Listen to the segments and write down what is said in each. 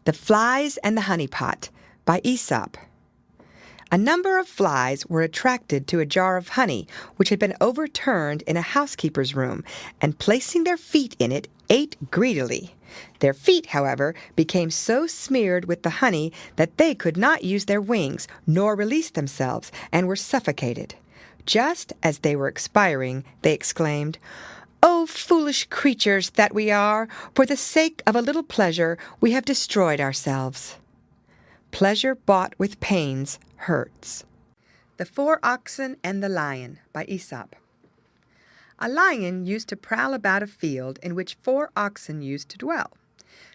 The Flies and the Honeypot by Aesop. A number of flies were attracted to a jar of honey which had been overturned in a housekeeper's room, and placing their feet in it, ate greedily. Their feet, however, became so smeared with the honey that they could not use their wings nor release themselves, and were suffocated. Just as they were expiring, they exclaimed, "O foolish creatures that we are! For the sake of a little pleasure, we have destroyed ourselves." Pleasure bought with pains hurts. The Four Oxen and the Lion by Aesop. A lion used to prowl about a field in which 4 oxen used to dwell.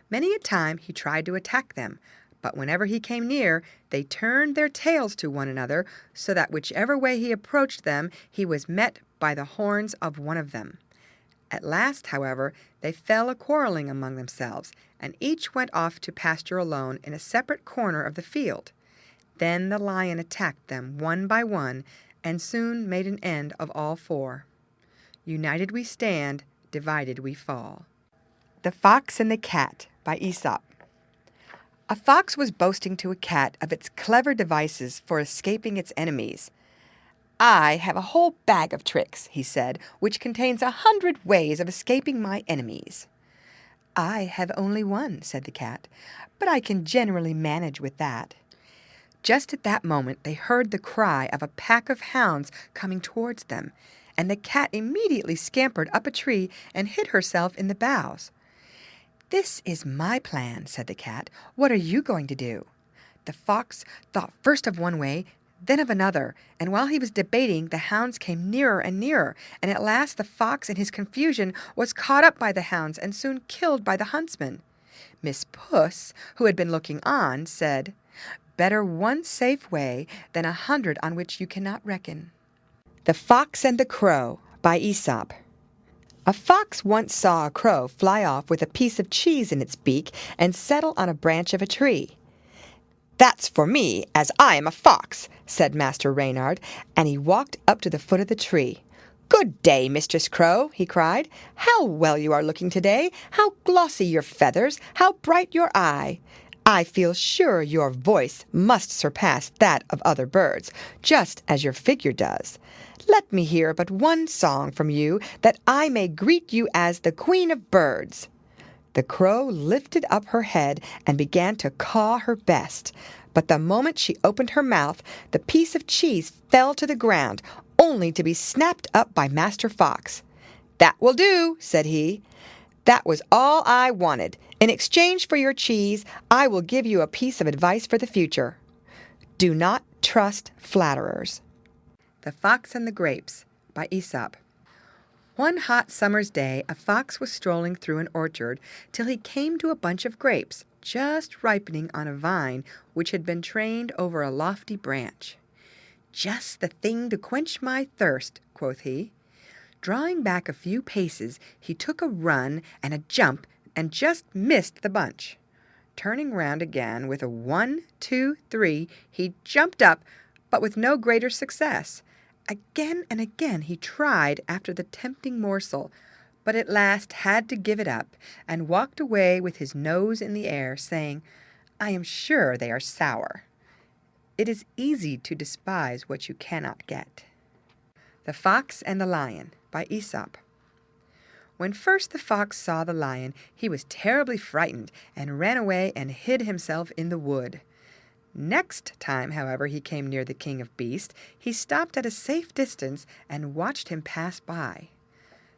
Many a time he tried to attack them, but whenever he came near, they turned their tails to one another, so that whichever way he approached them, he was met by the horns of one of them. At last, however, they fell a-quarreling among themselves, and each went off to pasture alone in a separate corner of the field. Then the lion attacked them one by one, and soon made an end of all 4. United we stand, divided we fall. The Fox and the Cat by Aesop. A fox was boasting to a cat of its clever devices for escaping its enemies. "I have a whole bag of tricks," he said, "which contains 100 ways of escaping my enemies." "I have only one," said the cat, "but I can generally manage with that." Just at that moment they heard the cry of a pack of hounds coming towards them, and the cat immediately scampered up a tree and hid herself in the boughs. "This is my plan," said the cat. "What are you going to do?" The fox thought first of one way, then of another, and while he was debating, the hounds came nearer and nearer, and at last the fox in his confusion was caught up by the hounds and soon killed by the huntsman. Miss Puss, who had been looking on, said, "Better one safe way than 100 on which you cannot reckon." The Fox and the Crow by Aesop. A fox once saw a crow fly off with a piece of cheese in its beak and settle on a branch of a tree. "That's for me, as I am a fox," said Master Reynard, and he walked up to the foot of the tree. "Good day, Mistress Crow," he cried. "How well you are looking today! How glossy your feathers! How bright your eye! I feel sure your voice must surpass that of other birds, just as your figure does. Let me hear but one song from you, that I may greet you as the Queen of Birds." The crow lifted up her head and began to caw her best, but the moment she opened her mouth, the piece of cheese fell to the ground, only to be snapped up by Master Fox. "That will do," said he. "That was all I wanted. In exchange for your cheese, I will give you a piece of advice for the future. Do not trust flatterers." The Fox and the Grapes by Aesop. One hot summer's day, a fox was strolling through an orchard till he came to a bunch of grapes just ripening on a vine which had been trained over a lofty branch. "Just the thing to quench my thirst," quoth he. Drawing back a few paces, he took a run and a jump and just missed the bunch. Turning round again with a 1, 2, 3, he jumped up, but with no greater success. Again and again he tried after the tempting morsel, but at last had to give it up, and walked away with his nose in the air, saying, "I am sure they are sour." It is easy to despise what you cannot get. The Fox and the Lion by Aesop. When first the fox saw the lion, he was terribly frightened, and ran away and hid himself in the wood. Next time, however, he came near the king of beasts, he stopped at a safe distance and watched him pass by.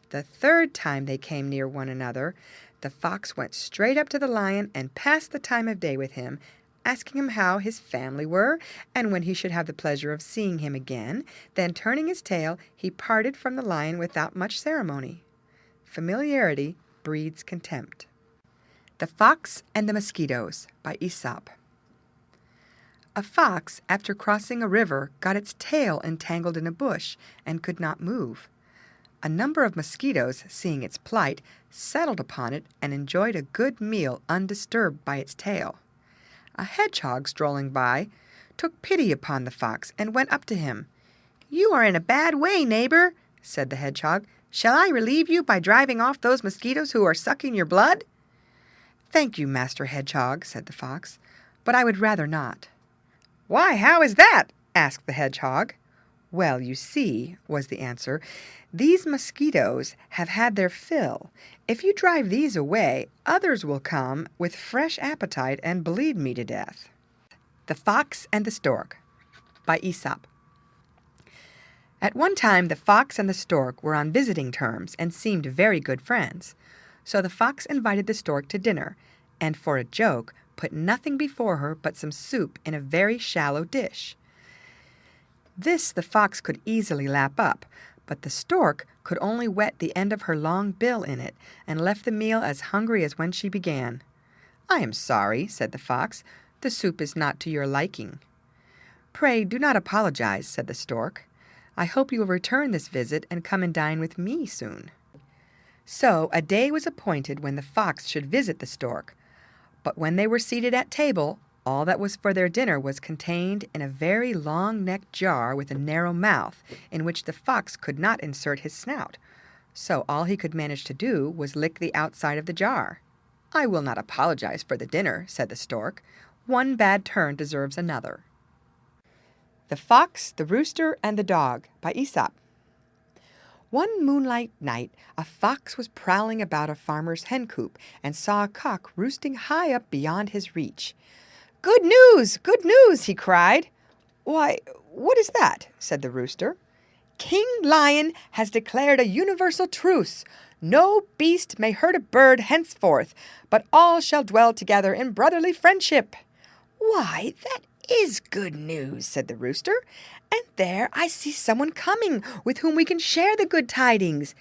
The third time they came near one another, the fox went straight up to the lion and passed the time of day with him, asking him how his family were, and when he should have the pleasure of seeing him again. Then, turning his tail, he parted from the lion without much ceremony. Familiarity breeds contempt. The Fox and the Mosquitoes by Aesop. A fox, after crossing a river, got its tail entangled in a bush and could not move. A number of mosquitoes, seeing its plight, settled upon it and enjoyed a good meal undisturbed by its tail. A hedgehog, strolling by, took pity upon the fox and went up to him. "You are in a bad way, neighbor," said the hedgehog. "Shall I relieve you by driving off those mosquitoes who are sucking your blood?" "Thank you, Master Hedgehog," said the fox, "but I would rather not." "Why, how is that?" asked the hedgehog. "Well, you see," was the answer, "these mosquitoes have had their fill. If you drive these away, others will come with fresh appetite and bleed me to death." The Fox and the Stork by Aesop. At one time the fox and the stork were on visiting terms and seemed very good friends. So the fox invited the stork to dinner, and for a joke put nothing before her but some soup in a very shallow dish. This the fox could easily lap up, but the stork could only wet the end of her long bill in it, and left the meal as hungry as when she began. "I am sorry," said the fox, "the soup is not to your liking." "Pray do not apologize," said the stork. "I hope you will return this visit and come and dine with me soon." So a day was appointed when the fox should visit the stork. But when they were seated at table, all that was for their dinner was contained in a very long-necked jar with a narrow mouth, in which the fox could not insert his snout. So all he could manage to do was lick the outside of the jar. "I will not apologize for the dinner," said the stork. "One bad turn deserves another." The Fox, the Rooster, and the Dog by Aesop. One moonlight night a fox was prowling about a farmer's hen coop and saw a cock roosting high up beyond his reach. "Good news! Good news!" he cried. "Why, what is that?" said the rooster. "King Lion has declared a universal truce. No beast may hurt a bird henceforth, but all shall dwell together in brotherly friendship." "Why, that is good news," said the rooster, "and there I see someone coming with whom we can share the good tidings."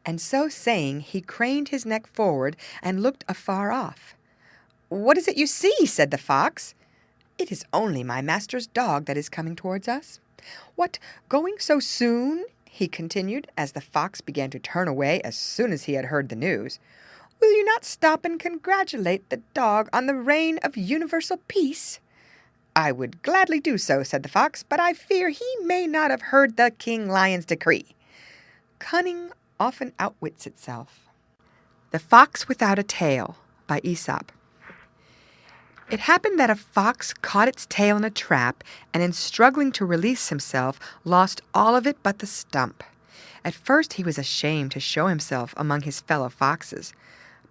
And so saying, he craned his neck forward and looked afar off. "What is it you see?" said the fox. "It is only my master's dog that is coming towards us." "What, going so soon?" he continued, as the fox began to turn away as soon as he had heard the news. "Will you not stop and congratulate the dog on the reign of universal peace?" "I would gladly do so," said the fox, "but I fear he may not have heard the King Lion's decree." Cunning often outwits itself. The Fox Without a Tail by Aesop. It happened that a fox caught its tail in a trap, and in struggling to release himself, lost all of it but the stump. At first he was ashamed to show himself among his fellow foxes,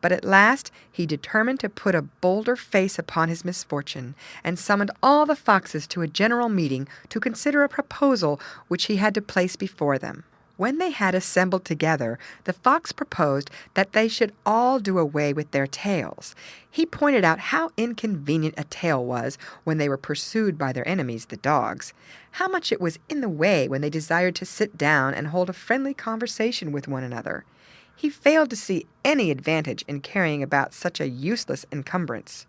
but at last he determined to put a bolder face upon his misfortune, and summoned all the foxes to a general meeting to consider a proposal which he had to place before them. When they had assembled together, the fox proposed that they should all do away with their tails. He pointed out how inconvenient a tail was when they were pursued by their enemies, the dogs, how much it was in the way when they desired to sit down and hold a friendly conversation with one another. He failed to see any advantage in carrying about such a useless encumbrance.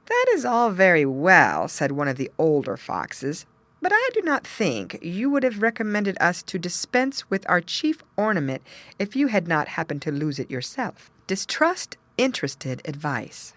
"That is all very well," said one of the older foxes, "but I do not think you would have recommended us to dispense with our chief ornament if you had not happened to lose it yourself." Distrust interested advice.